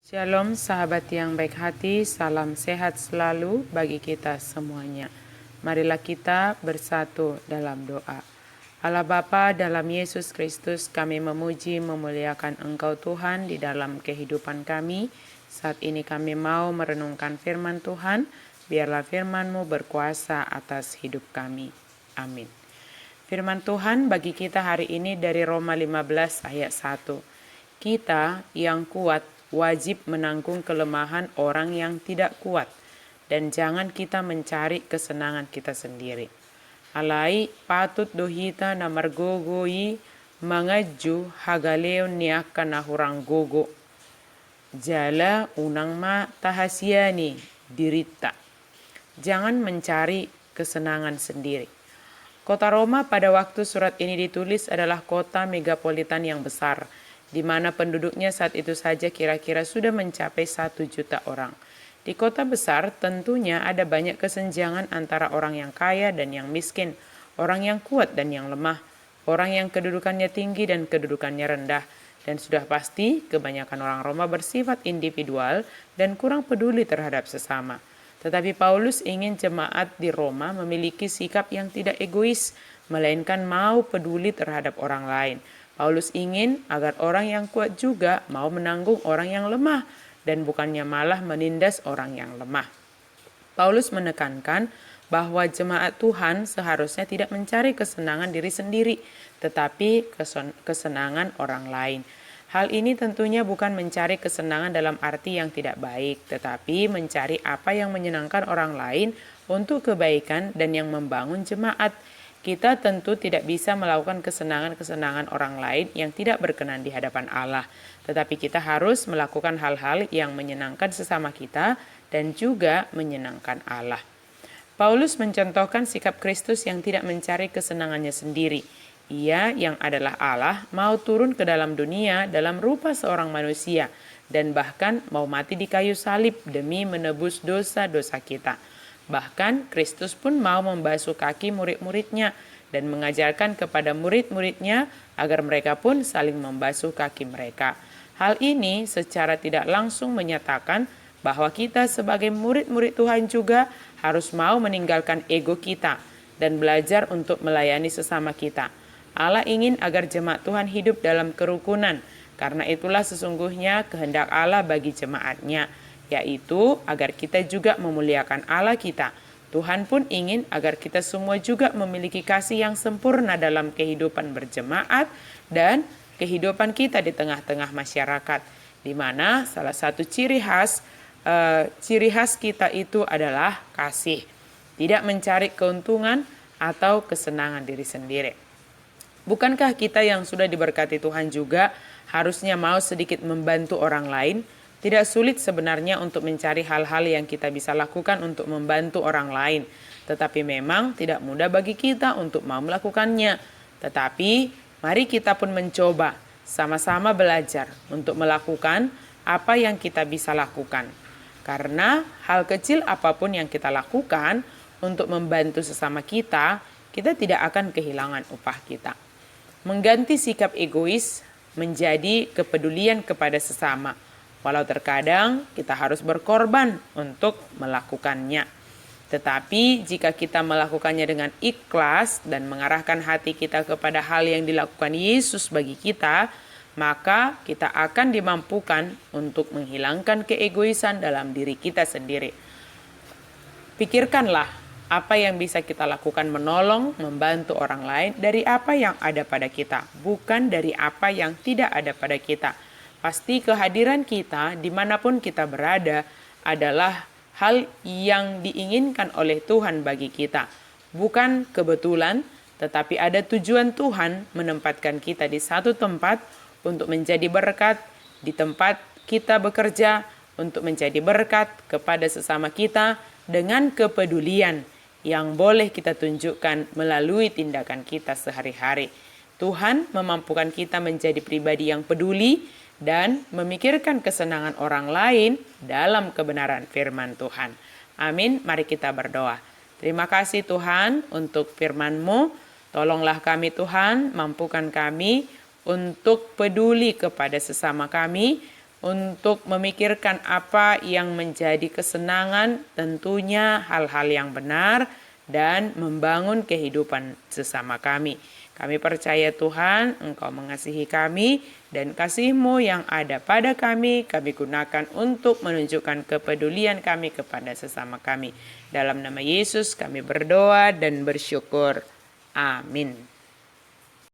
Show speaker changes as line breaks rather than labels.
Shalom sahabat yang baik hati, salam sehat selalu bagi kita semuanya. Marilah kita bersatu dalam doa. Allah Bapa, dalam Yesus Kristus kami memuji memuliakan Engkau Tuhan di dalam kehidupan kami. Saat ini kami mau merenungkan firman Tuhan, biarlah firman-Mu berkuasa atas hidup kami. Amin. Firman Tuhan bagi kita hari ini dari Roma 15 ayat 1. Kita yang kuat wajib menanggung kelemahan orang yang tidak kuat, dan jangan kita mencari kesenangan kita sendiri. Alai patut dohita na margogoi mangaju hagaleo niaka na hurang gogo. Jala unang ma tahasiani dirita. Jangan mencari kesenangan sendiri. Kota Roma pada waktu surat ini ditulis adalah kota megapolitan yang besar, di mana penduduknya saat itu saja kira-kira sudah mencapai 1 juta orang. Di kota besar tentunya ada banyak kesenjangan antara orang yang kaya dan yang miskin, orang yang kuat dan yang lemah, orang yang kedudukannya tinggi dan kedudukannya rendah. Dan sudah pasti kebanyakan orang Roma bersifat individual dan kurang peduli terhadap sesama. Tetapi Paulus ingin jemaat di Roma memiliki sikap yang tidak egois, melainkan mau peduli terhadap orang lain. Paulus ingin agar orang yang kuat juga mau menanggung orang yang lemah dan bukannya malah menindas orang yang lemah. Paulus menekankan bahwa jemaat Tuhan seharusnya tidak mencari kesenangan diri sendiri, tetapi kesenangan orang lain. Hal ini tentunya bukan mencari kesenangan dalam arti yang tidak baik, tetapi mencari apa yang menyenangkan orang lain untuk kebaikan dan yang membangun jemaat. Kita tentu tidak bisa melakukan kesenangan-kesenangan orang lain yang tidak berkenan di hadapan Allah. Tetapi kita harus melakukan hal-hal yang menyenangkan sesama kita dan juga menyenangkan Allah. Paulus mencontohkan sikap Kristus yang tidak mencari kesenangannya sendiri. Ia yang adalah Allah mau turun ke dalam dunia dalam rupa seorang manusia dan bahkan mau mati di kayu salib demi menebus dosa-dosa kita. Bahkan Kristus pun mau membasuh kaki murid-muridnya dan mengajarkan kepada murid-muridnya agar mereka pun saling membasuh kaki mereka. Hal ini secara tidak langsung menyatakan bahwa kita sebagai murid-murid Tuhan juga harus mau meninggalkan ego kita dan belajar untuk melayani sesama kita. Allah ingin agar jemaat Tuhan hidup dalam kerukunan, karena itulah sesungguhnya kehendak Allah bagi jemaatnya, yaitu agar kita juga memuliakan Allah kita. Tuhan pun ingin agar kita semua juga memiliki kasih yang sempurna dalam kehidupan berjemaat dan kehidupan kita di tengah-tengah masyarakat, di mana salah satu ciri khas kita itu adalah kasih, tidak mencari keuntungan atau kesenangan diri sendiri. Bukankah kita yang sudah diberkati Tuhan juga harusnya mau sedikit membantu orang lain? Tidak sulit sebenarnya untuk mencari hal-hal yang kita bisa lakukan untuk membantu orang lain. Tetapi memang tidak mudah bagi kita untuk mau melakukannya. Tetapi mari kita pun mencoba, sama-sama belajar untuk melakukan apa yang kita bisa lakukan. Karena hal kecil apapun yang kita lakukan untuk membantu sesama kita, kita tidak akan kehilangan upah kita. Mengganti sikap egois menjadi kepedulian kepada sesama. Walau terkadang kita harus berkorban untuk melakukannya. Tetapi jika kita melakukannya dengan ikhlas dan mengarahkan hati kita kepada hal yang dilakukan Yesus bagi kita, maka kita akan dimampukan untuk menghilangkan keegoisan dalam diri kita sendiri. Pikirkanlah apa yang bisa kita lakukan menolong, membantu orang lain dari apa yang ada pada kita, bukan dari apa yang tidak ada pada kita. Pasti kehadiran kita dimanapun kita berada adalah hal yang diinginkan oleh Tuhan bagi kita. Bukan kebetulan, tetapi ada tujuan Tuhan menempatkan kita di satu tempat untuk menjadi berkat, di tempat kita bekerja untuk menjadi berkat kepada sesama kita dengan kepedulian yang boleh kita tunjukkan melalui tindakan kita sehari-hari. Tuhan memampukan kita menjadi pribadi yang peduli dan memikirkan kesenangan orang lain dalam kebenaran firman Tuhan. Amin, mari kita berdoa. Terima kasih Tuhan untuk firman-Mu. Tolonglah kami Tuhan, mampukan kami untuk peduli kepada sesama kami, untuk memikirkan apa yang menjadi kesenangan, tentunya hal-hal yang benar, dan membangun kehidupan sesama kami. Kami percaya Tuhan, Engkau mengasihi kami, dan kasih-Mu yang ada pada kami gunakan untuk menunjukkan kepedulian kami kepada sesama kami. Dalam nama Yesus kami berdoa dan bersyukur. Amin.